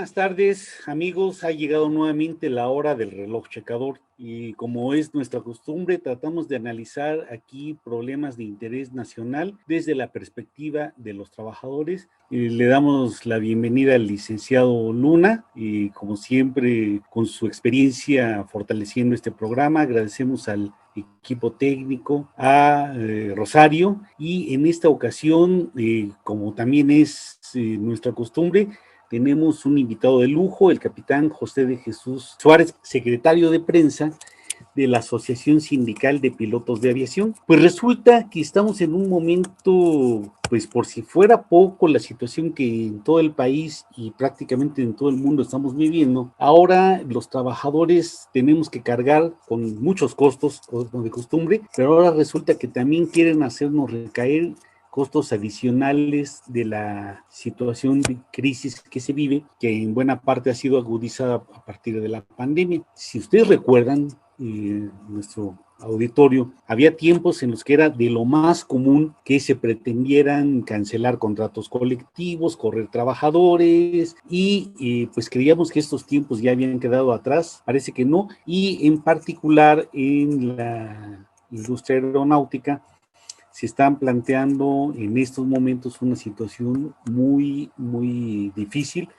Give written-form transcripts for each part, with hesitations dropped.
Buenas tardes, amigos. Ha llegado nuevamente la hora del reloj checador y como es nuestra costumbre, tratamos de analizar aquí problemas de interés nacional desde la perspectiva de los trabajadores. Le damos la bienvenida al licenciado Luna y como siempre con su experiencia fortaleciendo este programa, agradecemos al equipo técnico, a Rosario, y en esta ocasión, como también es nuestra costumbre, tenemos un invitado de lujo, el capitán José de Jesús Suárez, secretario de prensa de la Asociación Sindical de Pilotos de Aviación. Pues resulta que estamos en un momento, pues por si fuera poco la situación que en todo el país y prácticamente en todo el mundo estamos viviendo, ahora los trabajadores tenemos que cargar con muchos costos, como de costumbre, pero ahora resulta que también quieren hacernos recaer costos adicionales de la situación de crisis que se vive, que en buena parte ha sido agudizada a partir de la pandemia. Si ustedes recuerdan, nuestro auditorio, había tiempos en los que era de lo más común que se pretendieran cancelar contratos colectivos, correr trabajadores y pues creíamos que estos tiempos ya habían quedado atrás, parece que no, y en particular en la industria aeronáutica se están planteando en estos momentos una situación muy difícil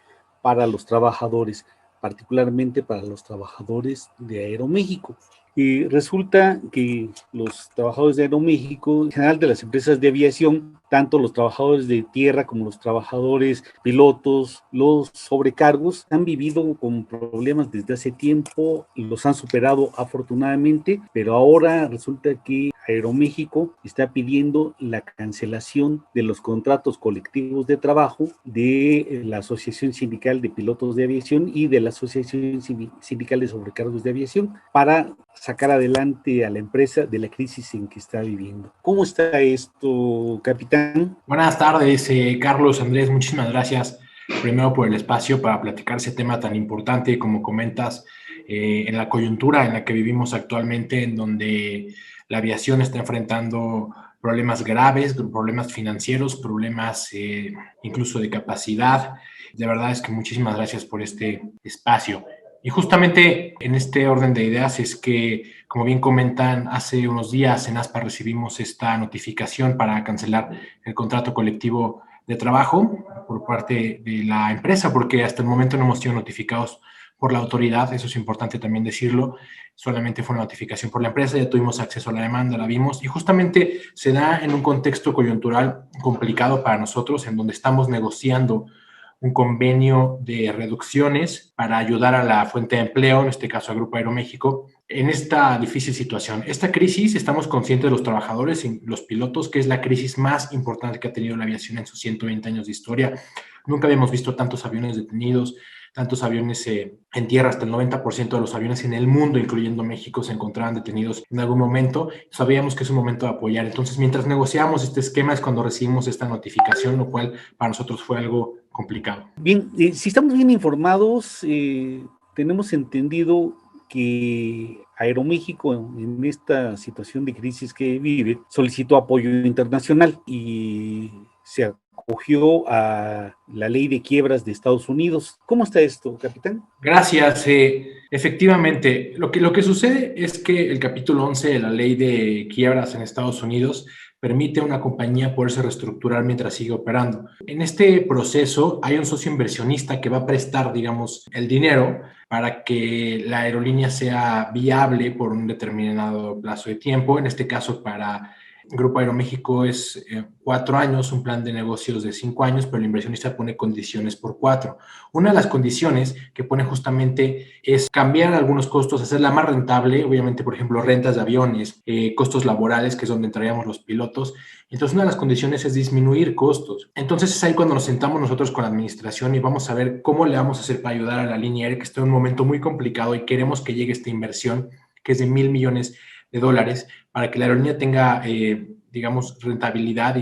para los trabajadores, particularmente para los trabajadores de Aeroméxico. Y resulta que los trabajadores de Aeroméxico, en general de las empresas de aviación, tanto los trabajadores de tierra como los trabajadores pilotos, los sobrecargos, han vivido con problemas desde hace tiempo y los han superado afortunadamente, pero ahora resulta que Aeroméxico está pidiendo la cancelación de los contratos colectivos de trabajo de la Asociación Sindical de Pilotos de Aviación y de la Asociación Sindical de Sobrecargos de Aviación para sacar adelante a la empresa de la crisis en que está viviendo. ¿Cómo está esto, capitán? Buenas tardes, Carlos, Andrés, muchísimas gracias primero por el espacio para platicar ese tema tan importante, como comentas, en la coyuntura en la que vivimos actualmente, en donde la aviación está enfrentando problemas graves, problemas financieros, problemas incluso de capacidad. De verdad es que muchísimas gracias por este espacio. Y justamente en este orden de ideas es que, como bien comentan, hace unos días en ASPA recibimos esta notificación para cancelar el contrato colectivo de trabajo por parte de la empresa, porque hasta el momento no hemos sido notificados por la autoridad, eso es importante también decirlo, solamente fue una notificación por la empresa, ya tuvimos acceso a la demanda, la vimos, y justamente se da en un contexto coyuntural complicado para nosotros, en donde estamos negociando un convenio de reducciones para ayudar a la fuente de empleo, en este caso a Grupo Aeroméxico, en esta difícil situación. Esta crisis, estamos conscientes de los trabajadores y los pilotos, que es la crisis más importante que ha tenido la aviación en sus 120 años de historia. Nunca habíamos visto tantos aviones detenidos, tantos aviones en tierra, hasta el 90% de los aviones en el mundo, incluyendo México, se encontraban detenidos en algún momento. Sabíamos que es un momento de apoyar. Entonces, mientras negociamos este esquema es cuando recibimos esta notificación, lo cual para nosotros fue algo complicado. Bien, si estamos bien informados, tenemos entendido que Aeroméxico en esta situación de crisis que vive solicitó apoyo internacional y se acogió a la ley de quiebras de Estados Unidos. ¿Cómo está esto, capitán? Gracias. Efectivamente, lo que sucede es que el capítulo 11 de la ley de quiebras en Estados Unidos permite a una compañía poderse reestructurar mientras sigue operando. En este proceso hay un socio inversionista que va a prestar, digamos, el dinero para que la aerolínea sea viable por un determinado plazo de tiempo, en este caso para Grupo Aeroméxico es 4 años, un plan de negocios de 5 años, pero el inversionista pone condiciones por 4. Una de las condiciones que pone justamente es cambiar algunos costos, hacerla más rentable, obviamente, por ejemplo, rentas de aviones, costos laborales, que es donde entraríamos los pilotos. Entonces, una de las condiciones es disminuir costos. Entonces, es ahí cuando nos sentamos nosotros con la administración y vamos a ver cómo le vamos a hacer para ayudar a la línea aérea, que está en un momento muy complicado y queremos que llegue esta inversión, que es de $1,000 millones, para que la aerolínea tenga, digamos, rentabilidad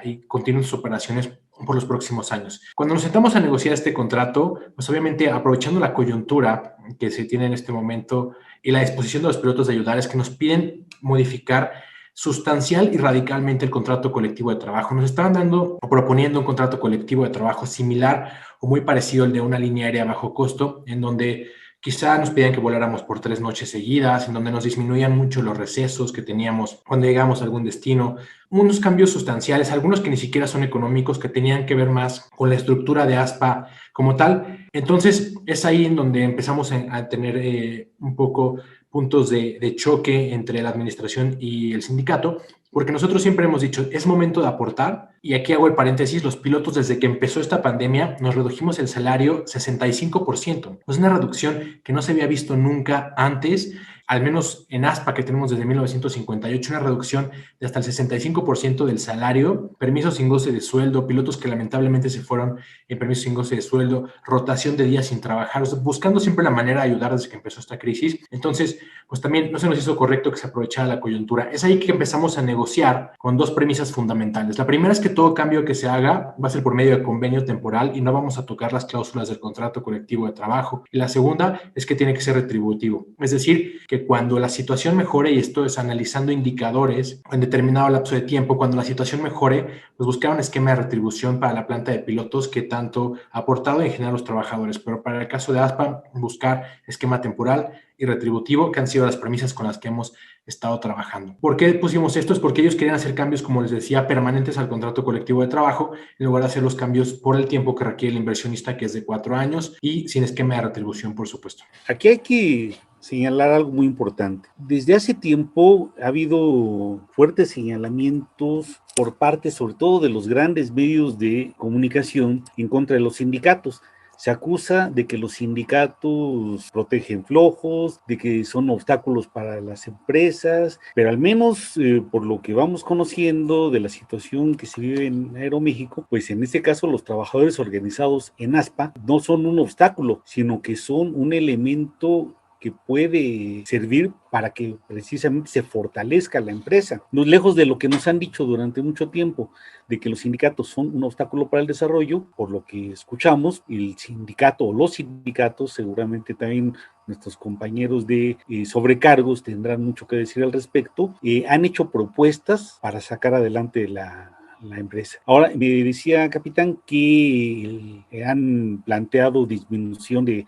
y continúe sus operaciones por los próximos años. Cuando nos sentamos a negociar este contrato, pues obviamente aprovechando la coyuntura que se tiene en este momento y la disposición de los pilotos de ayudar, es que nos piden modificar sustancial y radicalmente el contrato colectivo de trabajo. Nos estaban dando o proponiendo un contrato colectivo de trabajo similar o muy parecido al de una línea aérea a bajo costo, en donde quizá nos pedían que voláramos por 3 noches seguidas, en donde nos disminuían mucho los recesos que teníamos cuando llegamos a algún destino, unos cambios sustanciales, algunos que ni siquiera son económicos, que tenían que ver más con la estructura de ASPA como tal. Entonces, es ahí en donde empezamos a tener un poco puntos de choque entre la administración y el sindicato, porque nosotros siempre hemos dicho, es momento de aportar, y aquí hago el paréntesis, los pilotos desde que empezó esta pandemia nos redujimos el salario 65%. Es una reducción que no se había visto nunca antes, al menos en ASPA que tenemos desde 1958, una reducción de hasta el 65% del salario, permisos sin goce de sueldo, pilotos que lamentablemente se fueron en permisos sin goce de sueldo, rotación de días sin trabajar, o sea, buscando siempre la manera de ayudar desde que empezó esta crisis. Entonces, pues también no se nos hizo correcto que se aprovechara la coyuntura. Es ahí que empezamos a negociar con dos premisas fundamentales. La primera es que todo cambio que se haga va a ser por medio de convenio temporal y no vamos a tocar las cláusulas del contrato colectivo de trabajo. Y la segunda es que tiene que ser retributivo. Es decir, que cuando la situación mejore, y esto es analizando indicadores en determinado lapso de tiempo, cuando la situación mejore, pues buscar un esquema de retribución para la planta de pilotos que tanto ha aportado en general los trabajadores. Pero para el caso de ASPA, buscar esquema temporal y retributivo, que han sido las premisas con las que hemos estado trabajando. ¿Por qué pusimos esto? Es porque ellos querían hacer cambios, como les decía, permanentes al contrato colectivo de trabajo, en lugar de hacer los cambios por el tiempo que requiere el inversionista, que es de 4 años, y sin esquema de retribución, por supuesto. Aquí hay que señalar algo muy importante. Desde hace tiempo ha habido fuertes señalamientos por parte, sobre todo, de los grandes medios de comunicación en contra de los sindicatos. Se acusa de que los sindicatos protegen flojos, de que son obstáculos para las empresas, pero al menos por lo que vamos conociendo de la situación que se vive en Aeroméxico, pues en este caso los trabajadores organizados en ASPA no son un obstáculo, sino que son un elemento que puede servir para que precisamente se fortalezca la empresa. No lejos de lo que nos han dicho durante mucho tiempo, de que los sindicatos son un obstáculo para el desarrollo, por lo que escuchamos, el sindicato o los sindicatos, seguramente también nuestros compañeros de sobrecargos tendrán mucho que decir al respecto, han hecho propuestas para sacar adelante la empresa. Ahora, me decía, capitán, que han planteado disminución de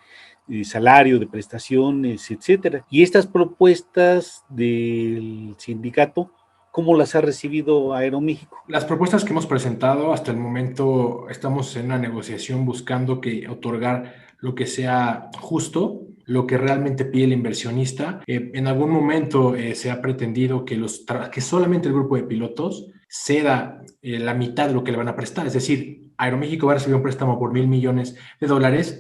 salario, de prestaciones, etcétera. Y estas propuestas del sindicato, ¿cómo las ha recibido Aeroméxico? Las propuestas que hemos presentado hasta el momento, estamos en una negociación buscando que otorgar lo que sea justo, lo que realmente pide el inversionista. En algún momento se ha pretendido que solamente el grupo de pilotos ceda la mitad de lo que le van a prestar, es decir, Aeroméxico va a recibir un préstamo por $1,000 millones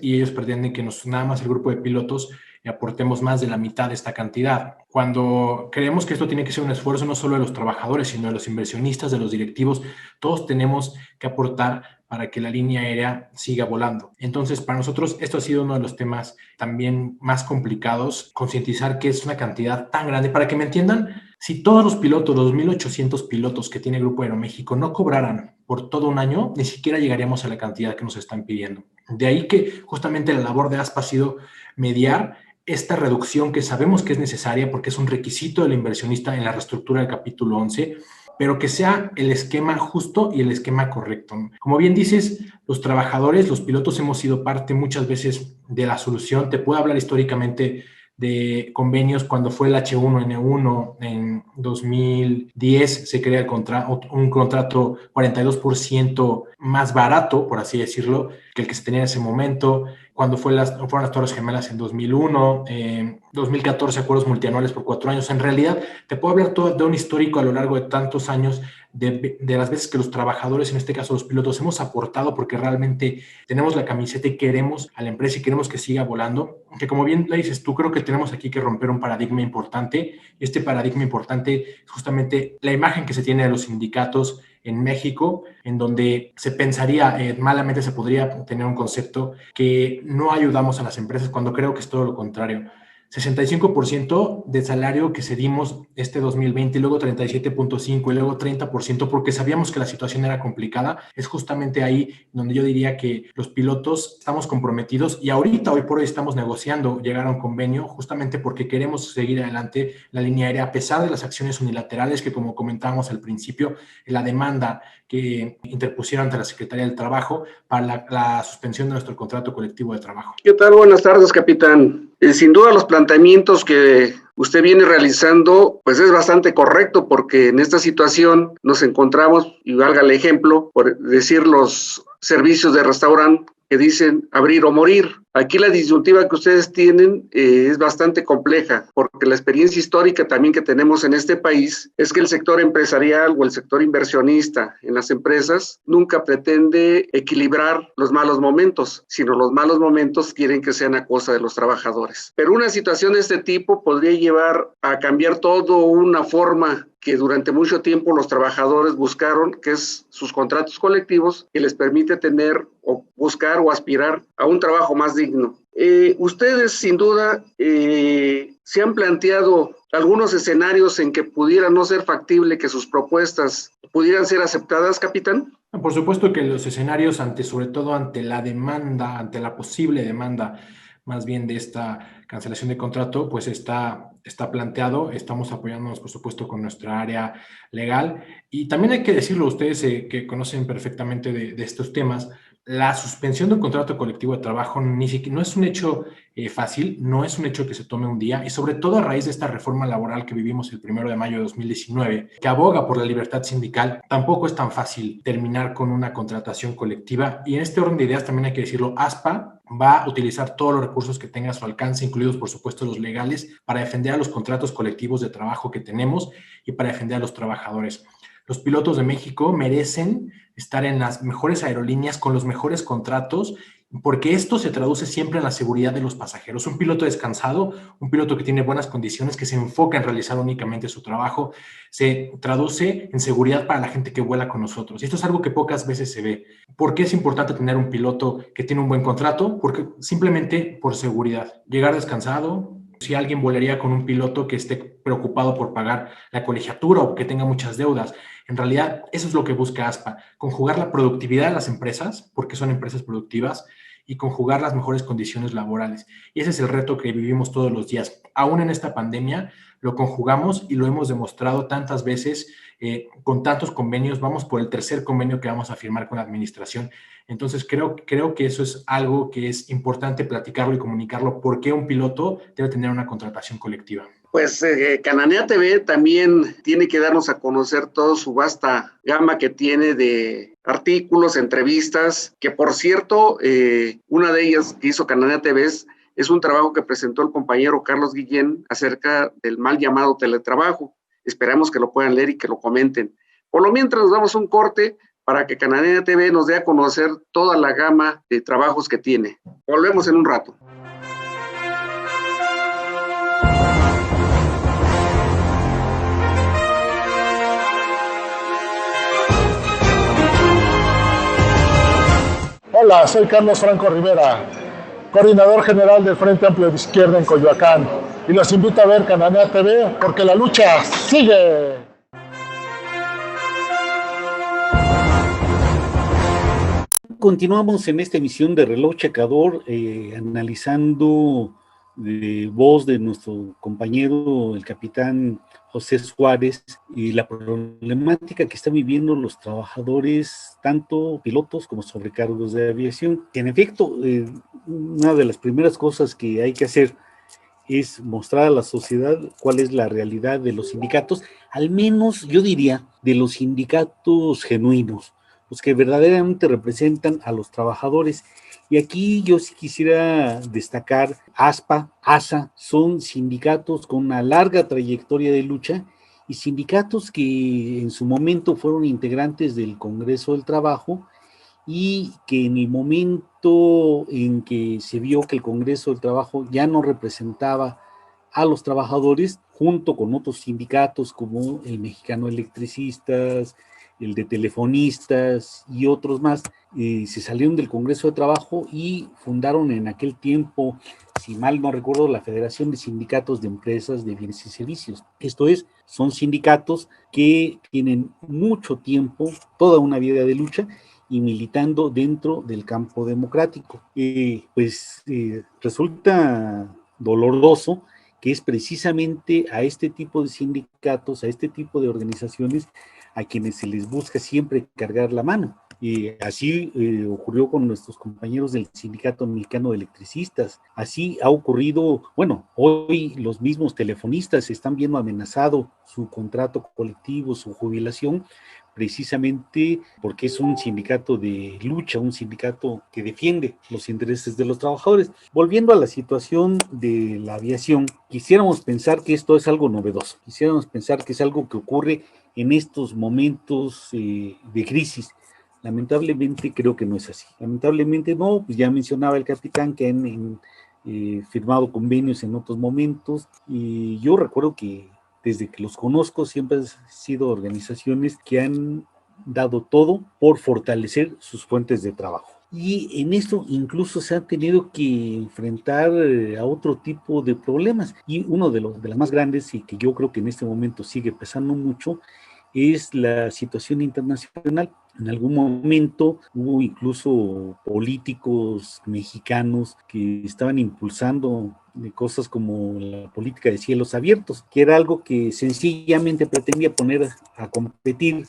y ellos pretenden que nada más el grupo de pilotos aportemos más de la mitad de esta cantidad. Cuando creemos que esto tiene que ser un esfuerzo no solo de los trabajadores, sino de los inversionistas, de los directivos, todos tenemos que aportar para que la línea aérea siga volando. Entonces, para nosotros esto ha sido uno de los temas también más complicados, concientizar que es una cantidad tan grande. Para que me entiendan, si todos los pilotos, los 1,800 pilotos que tiene Grupo Aeroméxico no cobraran por todo un año, ni siquiera llegaríamos a la cantidad que nos están pidiendo. De ahí que justamente la labor de ASPA ha sido mediar esta reducción que sabemos que es necesaria porque es un requisito del inversionista en la reestructura del capítulo 11, pero que sea el esquema justo y el esquema correcto. Como bien dices, los trabajadores, los pilotos hemos sido parte muchas veces de la solución. Te puedo hablar históricamente de convenios cuando fue el H1N1 en 2010, se crea un contrato 42% más barato, por así decirlo, que el que se tenía en ese momento. Cuando fueron las Torres Gemelas en 2001, 2014 acuerdos multianuales por 4 años. En realidad, te puedo hablar todo de un histórico a lo largo de tantos años de las veces que los trabajadores, en este caso los pilotos, hemos aportado porque realmente tenemos la camiseta y queremos a la empresa y queremos que siga volando. Que como bien le dices tú, creo que tenemos aquí que romper un paradigma importante. Este paradigma importante es justamente la imagen que se tiene de los sindicatos en México, en donde se pensaría, malamente se podría tener un concepto que no ayudamos a las empresas, cuando creo que es todo lo contrario. 65% del salario que cedimos este 2020, y luego 37.5% y luego 30%, porque sabíamos que la situación era complicada. Es justamente ahí donde yo diría que los pilotos estamos comprometidos y ahorita, hoy por hoy, estamos negociando llegar a un convenio justamente porque queremos seguir adelante la línea aérea a pesar de las acciones unilaterales que, como comentábamos al principio, la demanda que interpusieron ante la Secretaría del Trabajo para la suspensión de nuestro contrato colectivo de trabajo. ¿Qué tal? Buenas tardes, capitán. Sin duda los planteamientos que usted viene realizando, pues es bastante correcto, porque en esta situación nos encontramos, y valga el ejemplo, por decir los servicios de restaurante que dicen abrir o morir. Aquí la disyuntiva que ustedes tienen es bastante compleja, porque la experiencia histórica también que tenemos en este país es que el sector empresarial o el sector inversionista en las empresas nunca pretende equilibrar los malos momentos, sino los malos momentos quieren que sean a costa de los trabajadores. Pero una situación de este tipo podría llevar a cambiar toda una forma que durante mucho tiempo los trabajadores buscaron, que es sus contratos colectivos, que les permite tener o buscar o aspirar a un trabajo más digno. Ustedes, sin duda, se han planteado algunos escenarios en que pudiera no ser factible que sus propuestas pudieran ser aceptadas, capitán. Por supuesto que los escenarios, sobre todo ante la demanda, ante la posible demanda más bien de esta cancelación de contrato, pues está planteado. Estamos apoyándonos, por supuesto, con nuestra área legal. Y también hay que decirlo, ustedes que conocen perfectamente de estos temas, la suspensión de un contrato colectivo de trabajo ni siquiera, no es un hecho fácil, no es un hecho que se tome un día, y sobre todo a raíz de esta reforma laboral que vivimos el 1 de mayo de 2019, que aboga por la libertad sindical, tampoco es tan fácil terminar con una contratación colectiva. Y en este orden de ideas también hay que decirlo, ASPA va a utilizar todos los recursos que tenga a su alcance, incluidos por supuesto los legales, para defender a los contratos colectivos de trabajo que tenemos y para defender a los trabajadores. Los pilotos de México merecen estar en las mejores aerolíneas con los mejores contratos, porque esto se traduce siempre en la seguridad de los pasajeros. Un piloto descansado, un piloto que tiene buenas condiciones, que se enfoca en realizar únicamente su trabajo, se traduce en seguridad para la gente que vuela con nosotros. Y esto es algo que pocas veces se ve. ¿Por qué es importante tener un piloto que tiene un buen contrato? Porque simplemente por seguridad. Llegar descansado. Si alguien volaría con un piloto que esté preocupado por pagar la colegiatura o que tenga muchas deudas, en realidad eso es lo que busca ASPA, conjugar la productividad de las empresas, porque son empresas productivas, y conjugar las mejores condiciones laborales. Y ese es el reto que vivimos todos los días. Aún en esta pandemia lo conjugamos y lo hemos demostrado tantas veces con tantos convenios. Vamos por el tercer convenio que vamos a firmar con la administración. Entonces creo que eso es algo que es importante platicarlo y comunicarlo, por qué un piloto debe tener una contratación colectiva. Pues Cananea TV también tiene que darnos a conocer toda su vasta gama que tiene de artículos, entrevistas, que por cierto, una de ellas que hizo Cananea TV es un trabajo que presentó el compañero Carlos Guillén acerca del mal llamado teletrabajo. Esperamos que lo puedan leer y que lo comenten. Por lo mientras nos damos un corte para que Cananea TV nos dé a conocer toda la gama de trabajos que tiene. Volvemos en un rato. Hola, soy Carlos Franco Rivera, coordinador general del Frente Amplio de Izquierda en Coyoacán, y los invito a ver Cananea TV porque la lucha sigue. Continuamos en esta emisión de Reloj Checador, analizando de voz de nuestro compañero, el capitán José Suárez, y la problemática que están viviendo los trabajadores, tanto pilotos como sobrecargos de aviación. En efecto, una de las primeras cosas que hay que hacer es mostrar a la sociedad cuál es la realidad de los sindicatos, al menos yo diría de los sindicatos genuinos, los que verdaderamente representan a los trabajadores. Y aquí yo sí quisiera destacar ASPA, ASA, son sindicatos con una larga trayectoria de lucha y sindicatos que en su momento fueron integrantes del Congreso del Trabajo y que en el momento en que se vio que el Congreso del Trabajo ya no representaba a los trabajadores, junto con otros sindicatos como el Mexicano Electricistas, el de telefonistas y otros más, se salieron del Congreso de Trabajo y fundaron en aquel tiempo, si mal no recuerdo, la Federación de Sindicatos de Empresas de Bienes y Servicios. Esto es, son sindicatos que tienen mucho tiempo, toda una vida de lucha, y militando dentro del campo democrático. Resulta doloroso que es precisamente a este tipo de sindicatos, a este tipo de organizaciones, a quienes se les busca siempre cargar la mano. Y así ocurrió con nuestros compañeros del Sindicato Mexicano de Electricistas. Así ha ocurrido, bueno, hoy los mismos telefonistas están viendo amenazado su contrato colectivo, su jubilación, precisamente porque es un sindicato de lucha, un sindicato que defiende los intereses de los trabajadores. Volviendo a la situación de la aviación, quisiéramos pensar que esto es algo novedoso, quisiéramos pensar que es algo que ocurre en estos momentos de crisis. Lamentablemente creo que no es así. Lamentablemente no, pues ya mencionaba el capitán que han firmado convenios en otros momentos, y yo recuerdo que desde que los conozco siempre han sido organizaciones que han dado todo por fortalecer sus fuentes de trabajo. Y en esto incluso se han tenido que enfrentar a otro tipo de problemas. Y uno de las más grandes, y que yo creo que en este momento sigue pesando mucho, es la situación internacional. En algún momento hubo incluso políticos mexicanos que estaban impulsando de cosas como la política de cielos abiertos, que era algo que sencillamente pretendía poner a competir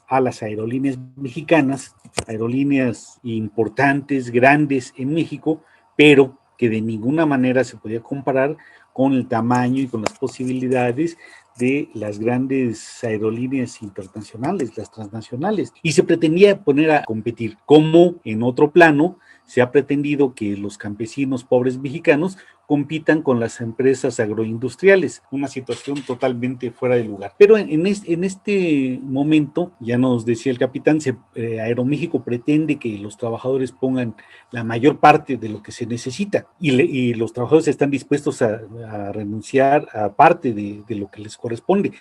a las aerolíneas mexicanas, aerolíneas importantes, grandes en México, pero que de ninguna manera se podía comparar con el tamaño y con las posibilidades de las grandes aerolíneas internacionales, las transnacionales, y se pretendía poner a competir, como en otro plano se ha pretendido que los campesinos pobres mexicanos compitan con las empresas agroindustriales, una situación totalmente fuera de lugar. Pero en este momento, ya nos decía el capitán, Aeroméxico pretende que los trabajadores pongan la mayor parte de lo que se necesita, y los trabajadores están dispuestos a renunciar a parte de lo que les corresponde.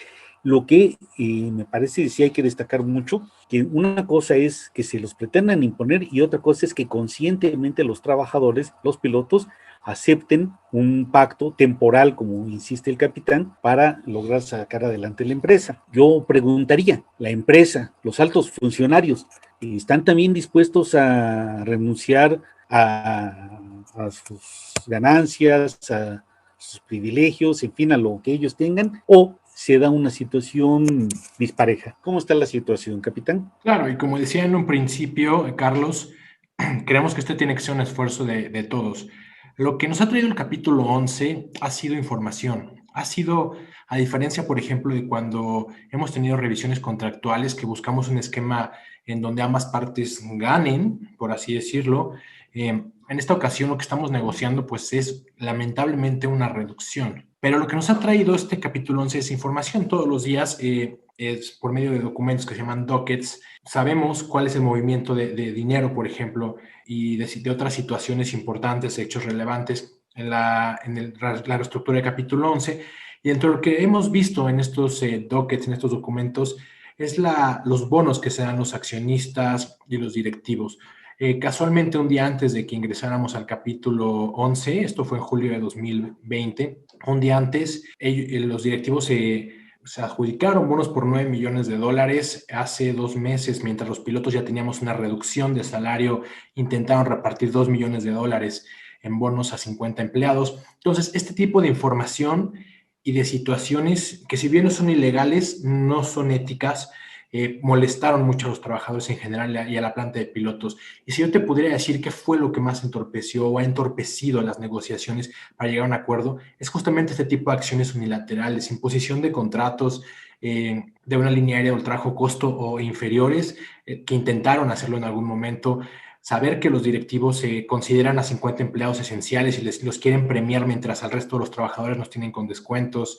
Lo que me parece sí hay que destacar mucho, que una cosa es que se los pretendan imponer y otra cosa es que conscientemente los trabajadores, los pilotos, acepten un pacto temporal, como insiste el capitán, para lograr sacar adelante la empresa. Yo preguntaría, ¿la empresa, los altos funcionarios, están también dispuestos a renunciar a sus ganancias, a sus privilegios, en fin, a lo que ellos tengan, o se da una situación dispareja? ¿Cómo está la situación, capitán? Claro, y como decía en un principio, Carlos, creemos que este tiene que ser un esfuerzo de todos. Lo que nos ha traído el capítulo 11 ha sido información. Ha sido, a diferencia, por ejemplo, de cuando hemos tenido revisiones contractuales que buscamos un esquema en donde ambas partes ganen, por así decirlo, en esta ocasión lo que estamos negociando pues es lamentablemente una reducción. Pero lo que nos ha traído este capítulo 11 es información. Todos los días es por medio de documentos que se llaman dockets. Sabemos cuál es el movimiento de dinero, por ejemplo, y de otras situaciones importantes, hechos relevantes en la reestructura del capítulo 11. Y entre lo que hemos visto en estos dockets, en estos documentos, es los bonos que se dan los accionistas y los directivos. Casualmente, un día antes de que ingresáramos al capítulo 11, esto fue en julio de 2020, un día antes, los directivos se adjudicaron bonos por $9 millones hace 2 meses, mientras los pilotos ya teníamos una reducción de salario, intentaron repartir $2 millones en bonos a 50 empleados. Entonces, este tipo de información y de situaciones que si bien no son ilegales, no son éticas, molestaron mucho a los trabajadores en general y a la planta de pilotos. Y si yo te pudiera decir qué fue lo que más entorpeció o ha entorpecido las negociaciones para llegar a un acuerdo, es justamente este tipo de acciones unilaterales, imposición de contratos de una línea aérea de ultra bajo costo o inferiores, que intentaron hacerlo en algún momento, saber que los directivos consideran a 50 empleados esenciales y los quieren premiar mientras al resto de los trabajadores nos tienen con descuentos,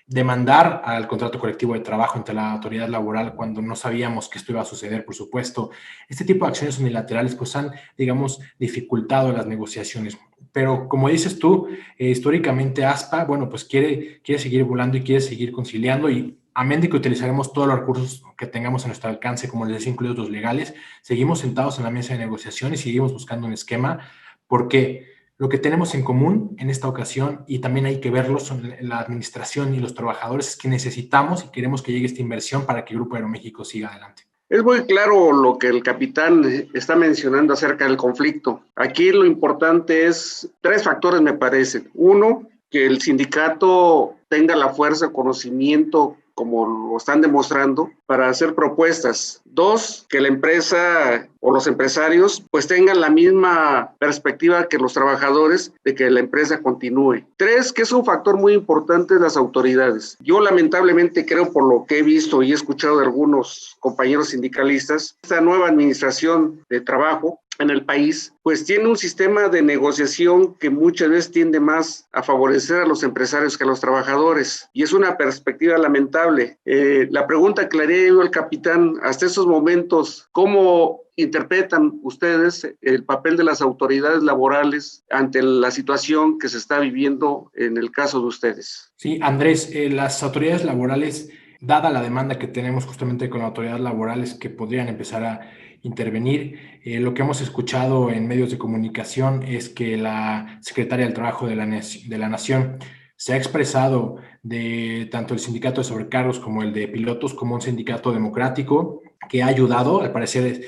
demandar al contrato colectivo de trabajo ante la autoridad laboral cuando no sabíamos que esto iba a suceder, por supuesto. Este tipo de acciones unilaterales pues han, digamos, dificultado las negociaciones. Pero como dices tú, históricamente ASPA, bueno, pues quiere seguir volando y quiere seguir conciliando y amén de que utilizaremos todos los recursos que tengamos a nuestro alcance, como les decía, incluidos los legales, seguimos sentados en la mesa de negociación y seguimos buscando un esquema, porque lo que tenemos en común en esta ocasión, y también hay que verlo, son la administración y los trabajadores, es que necesitamos y queremos que llegue esta inversión para que Grupo Aeroméxico siga adelante. Es muy claro lo que el capitán está mencionando acerca del conflicto. Aquí lo importante es 3 factores, me parecen. Uno, que el sindicato tenga la fuerza, conocimiento, como lo están demostrando, para hacer propuestas. 2, que la empresa o los empresarios pues tengan la misma perspectiva que los trabajadores de que la empresa continúe. 3, que es un factor muy importante, las autoridades. Yo lamentablemente creo, por lo que he visto y he escuchado de algunos compañeros sindicalistas, esta nueva administración de trabajo en el país, pues tiene un sistema de negociación que muchas veces tiende más a favorecer a los empresarios que a los trabajadores, y es una perspectiva lamentable. La pregunta que le haría yo al capitán, hasta esos momentos, ¿cómo interpretan ustedes el papel de las autoridades laborales ante la situación que se está viviendo en el caso de ustedes? Sí, Andrés, las autoridades laborales, dada la demanda que tenemos justamente con las autoridades laborales que podrían empezar a intervenir, lo que hemos escuchado en medios de comunicación es que la Secretaria del Trabajo de la Nación se ha expresado de tanto el sindicato de sobrecargos como el de pilotos como un sindicato democrático que ha ayudado, al parecer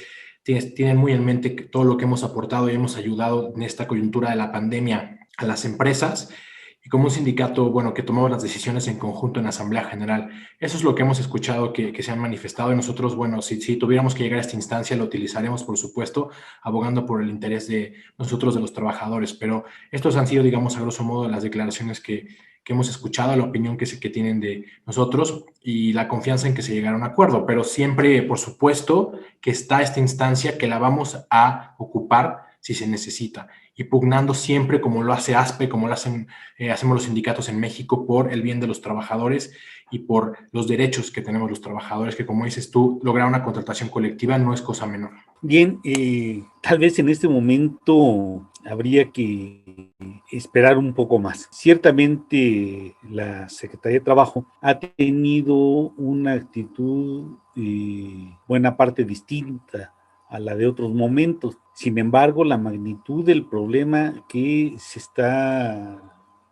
tienen muy en mente todo lo que hemos aportado y hemos ayudado en esta coyuntura de la pandemia a las empresas, y como un sindicato, bueno, que tomamos las decisiones en conjunto en la Asamblea General. Eso es lo que hemos escuchado que se han manifestado, y nosotros, bueno, si tuviéramos que llegar a esta instancia, lo utilizaremos, por supuesto, abogando por el interés de nosotros, de los trabajadores, pero estos han sido, digamos, a grosso modo, las declaraciones que hemos escuchado, la opinión que tienen de nosotros y la confianza en que se llegará a un acuerdo, pero siempre, por supuesto, que está esta instancia que la vamos a ocupar si se necesita, y pugnando siempre, como lo hace ASPE, como lo hacemos los sindicatos en México, por el bien de los trabajadores y por los derechos que tenemos los trabajadores, que, como dices tú, lograr una contratación colectiva no es cosa menor. Bien, tal vez en este momento habría que esperar un poco más. Ciertamente la Secretaría de Trabajo ha tenido una actitud buena parte distinta a la de otros momentos. Sin embargo, la magnitud del problema que se está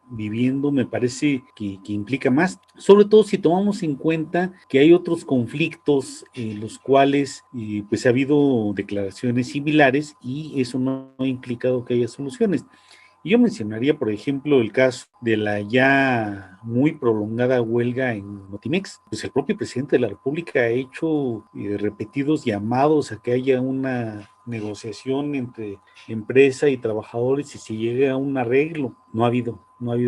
viviendo me parece que implica más, sobre todo si tomamos en cuenta que hay otros conflictos en los cuales pues ha habido declaraciones similares y eso no ha implicado que haya soluciones. Y yo mencionaría, por ejemplo, el caso de la ya muy prolongada huelga en Notimex. Pues el propio presidente de la República ha hecho repetidos llamados a que haya una negociación entre empresa y trabajadores y se llegue a un arreglo. No ha habido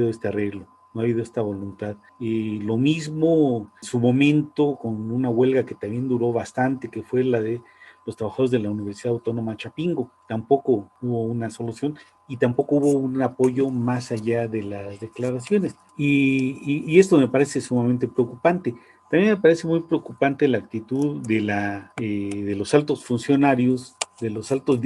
este arreglo. No ha habido esta voluntad. Y lo mismo en su momento con una huelga que también duró bastante, que fue la de los trabajadores de la Universidad Autónoma Chapingo. Tampoco hubo una solución y tampoco hubo un apoyo más allá de las declaraciones. Y esto me parece sumamente preocupante. También me parece muy preocupante la actitud de los altos funcionarios, de los altos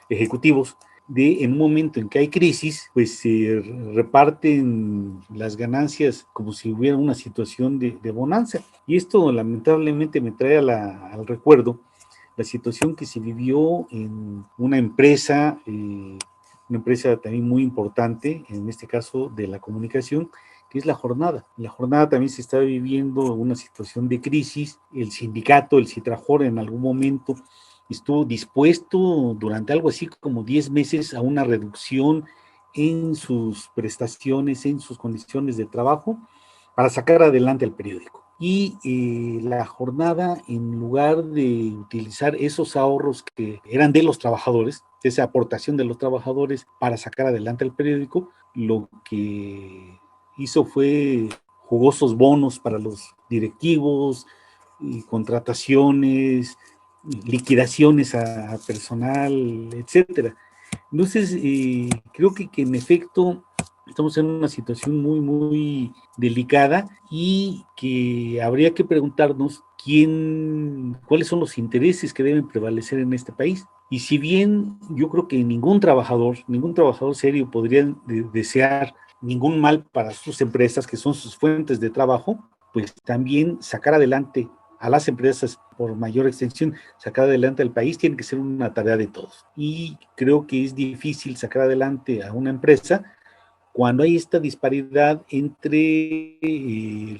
ejecutivos, en un momento en que hay crisis, pues se reparten las ganancias como si hubiera una situación de bonanza. Y esto lamentablemente me trae al recuerdo la situación que se vivió en una empresa también muy importante, en este caso de la comunicación, que es La Jornada. En La Jornada también se está viviendo una situación de crisis. El sindicato, el Citrajor, en algún momento estuvo dispuesto durante algo así como 10 meses a una reducción en sus prestaciones, en sus condiciones de trabajo, para sacar adelante el periódico. Y La Jornada, en lugar de utilizar esos ahorros que eran de los trabajadores, esa aportación de los trabajadores para sacar adelante el periódico, lo que hizo fue jugosos bonos para los directivos, y contrataciones, liquidaciones a personal, etcétera. Entonces, creo que en efecto estamos en una situación muy, muy delicada y que habría que preguntarnos cuáles son los intereses que deben prevalecer en este país. Y si bien yo creo que ningún trabajador serio podría desear ningún mal para sus empresas, que son sus fuentes de trabajo, pues también sacar adelante a las empresas por mayor extensión, sacar adelante al país tiene que ser una tarea de todos. Y creo que es difícil sacar adelante a una empresa cuando hay esta disparidad entre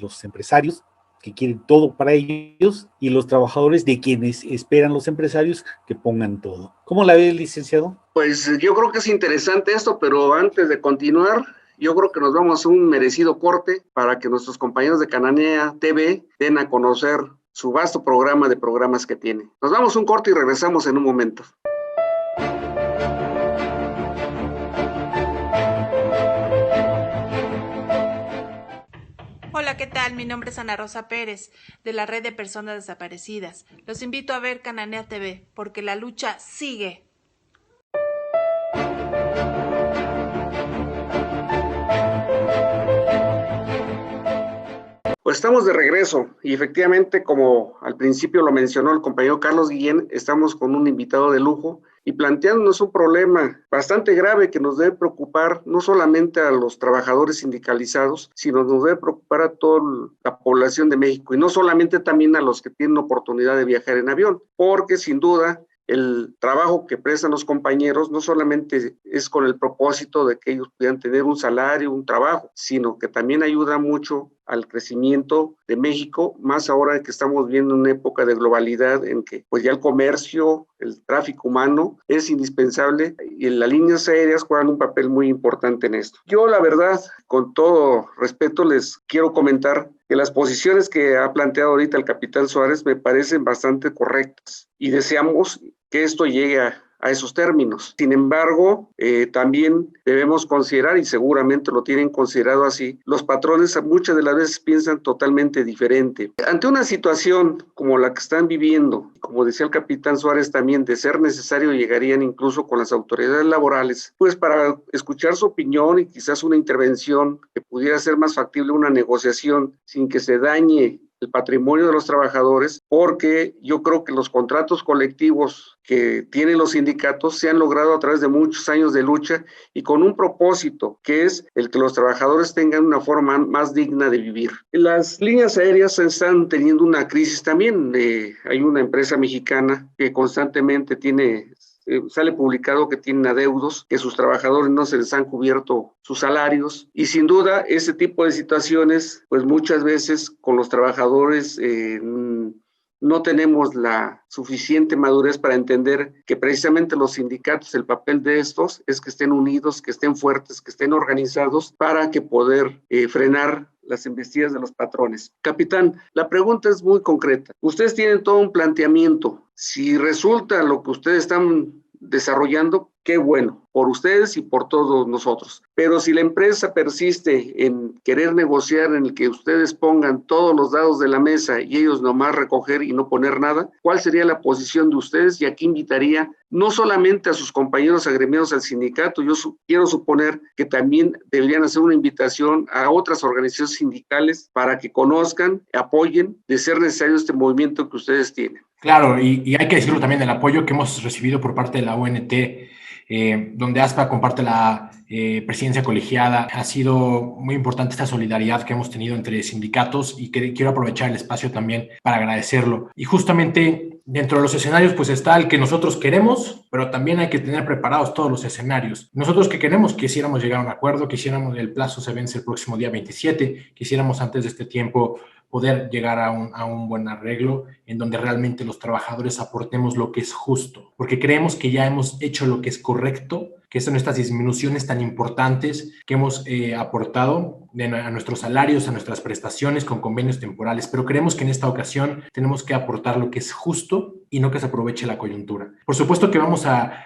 los empresarios que quieren todo para ellos y los trabajadores de quienes esperan los empresarios que pongan todo. ¿Cómo la ve, licenciado? Pues yo creo que es interesante esto, pero antes de continuar, yo creo que nos vamos a un merecido corte para que nuestros compañeros de Cananea TV den a conocer su vasto programa de programas que tiene. Nos vamos a un corte y regresamos en un momento. Hola, ¿qué tal? Mi nombre es Ana Rosa Pérez, de la Red de Personas Desaparecidas. Los invito a ver Cananea TV, porque la lucha sigue. Pues estamos de regreso y efectivamente, como al principio lo mencionó el compañero Carlos Guillén, estamos con un invitado de lujo y planteándonos un problema bastante grave que nos debe preocupar no solamente a los trabajadores sindicalizados, sino nos debe preocupar a toda la población de México y no solamente también a los que tienen oportunidad de viajar en avión, porque sin duda el trabajo que prestan los compañeros no solamente es con el propósito de que ellos puedan tener un salario, un trabajo, sino que también ayuda mucho al crecimiento de México, más ahora que estamos viendo una época de globalidad en que pues ya el comercio, el tráfico humano es indispensable y las líneas aéreas juegan un papel muy importante en esto. Yo la verdad, con todo respeto, les quiero comentar que las posiciones que ha planteado ahorita el capitán Suárez me parecen bastante correctas y deseamos que esto llegue a esos términos. Sin embargo, también debemos considerar, y seguramente lo tienen considerado así, los patrones muchas de las veces piensan totalmente diferente. Ante una situación como la que están viviendo, como decía el capitán Suárez también, de ser necesario llegarían incluso con las autoridades laborales, pues para escuchar su opinión y quizás una intervención que pudiera ser más factible, una negociación sin que se dañe el patrimonio de los trabajadores, porque yo creo que los contratos colectivos que tienen los sindicatos se han logrado a través de muchos años de lucha y con un propósito, que es el que los trabajadores tengan una forma más digna de vivir. Las líneas aéreas están teniendo una crisis también. Hay una empresa mexicana que constantemente sale publicado que tienen adeudos, que sus trabajadores no se les han cubierto sus salarios y sin duda ese tipo de situaciones pues muchas veces con los trabajadores no tenemos la suficiente madurez para entender que precisamente los sindicatos, el papel de estos es que estén unidos, que estén fuertes, que estén organizados para que poder frenar las embestidas de los patrones. Capitán, la pregunta es muy concreta. Ustedes tienen todo un planteamiento. Si resulta lo que ustedes están desarrollando, qué bueno, por ustedes y por todos nosotros. Pero si la empresa persiste en querer negociar, en el que ustedes pongan todos los dados de la mesa y ellos nomás recoger y no poner nada, ¿cuál sería la posición de ustedes? Y aquí invitaría no solamente a sus compañeros agremiados al sindicato, yo quiero suponer que también deberían hacer una invitación a otras organizaciones sindicales para que conozcan, apoyen, de ser necesario este movimiento que ustedes tienen. Claro, y hay que decirlo también, el apoyo que hemos recibido por parte de la ONT, donde ASPA comparte la presidencia colegiada, ha sido muy importante esta solidaridad que hemos tenido entre sindicatos y que quiero aprovechar el espacio también para agradecerlo. Y justamente dentro de los escenarios pues está el que nosotros queremos, pero también hay que tener preparados todos los escenarios. Nosotros que queremos, quisiéramos llegar a un acuerdo, el plazo se vence el próximo día 27, quisiéramos antes de este tiempo poder llegar a un buen arreglo en donde realmente los trabajadores aportemos lo que es justo, porque creemos que ya hemos hecho lo que es correcto, que son estas disminuciones tan importantes que hemos aportado a nuestros salarios, a nuestras prestaciones con convenios temporales, pero creemos que en esta ocasión tenemos que aportar lo que es justo y no que se aproveche la coyuntura. Por supuesto que vamos a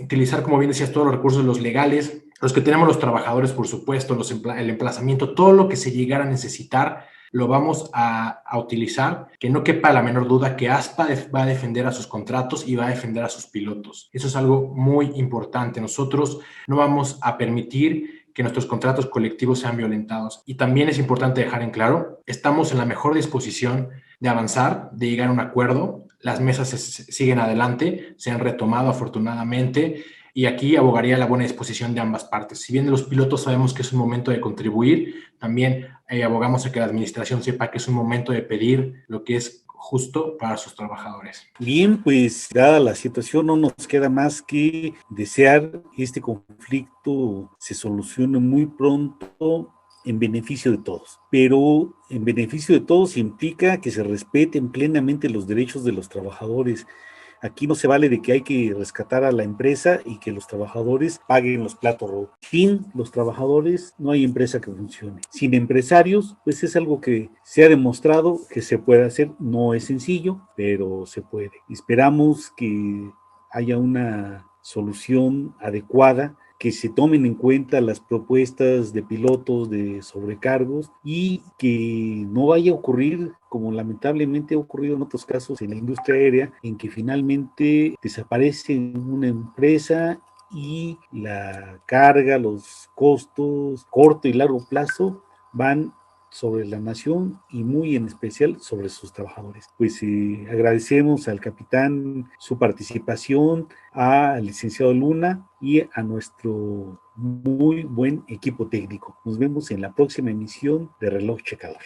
utilizar, como bien decías, todos los recursos, los legales, los que tenemos los trabajadores, por supuesto, el emplazamiento, todo lo que se llegara a necesitar, lo vamos a utilizar, que no quepa la menor duda que ASPA va a defender a sus contratos y va a defender a sus pilotos. Eso es algo muy importante. Nosotros no vamos a permitir que nuestros contratos colectivos sean violentados. Y también es importante dejar en claro, estamos en la mejor disposición de avanzar, de llegar a un acuerdo. Las mesas siguen adelante, se han retomado afortunadamente. y aquí abogaría la buena disposición de ambas partes. Si bien de los pilotos sabemos que es un momento de contribuir, también abogamos a que la administración sepa que es un momento de pedir lo que es justo para sus trabajadores. Bien, pues dada la situación no nos queda más que desear que este conflicto se solucione muy pronto en beneficio de todos, pero en beneficio de todos implica que se respeten plenamente los derechos de los trabajadores. Aquí no se vale de que hay que rescatar a la empresa y que los trabajadores paguen los platos rotos. Sin los trabajadores no hay empresa que funcione. Sin empresarios, pues es algo que se ha demostrado que se puede hacer. No es sencillo, pero se puede. Esperamos que haya una solución adecuada, que se tomen en cuenta las propuestas de pilotos de sobrecargos y que no vaya a ocurrir como lamentablemente ha ocurrido en otros casos en la industria aérea, en que finalmente desaparece una empresa y la carga, los costos, corto y largo plazo van sobre la nación y muy en especial sobre sus trabajadores. Pues agradecemos al capitán su participación, al licenciado Luna y a nuestro muy buen equipo técnico. Nos vemos en la próxima emisión de Reloj Checador.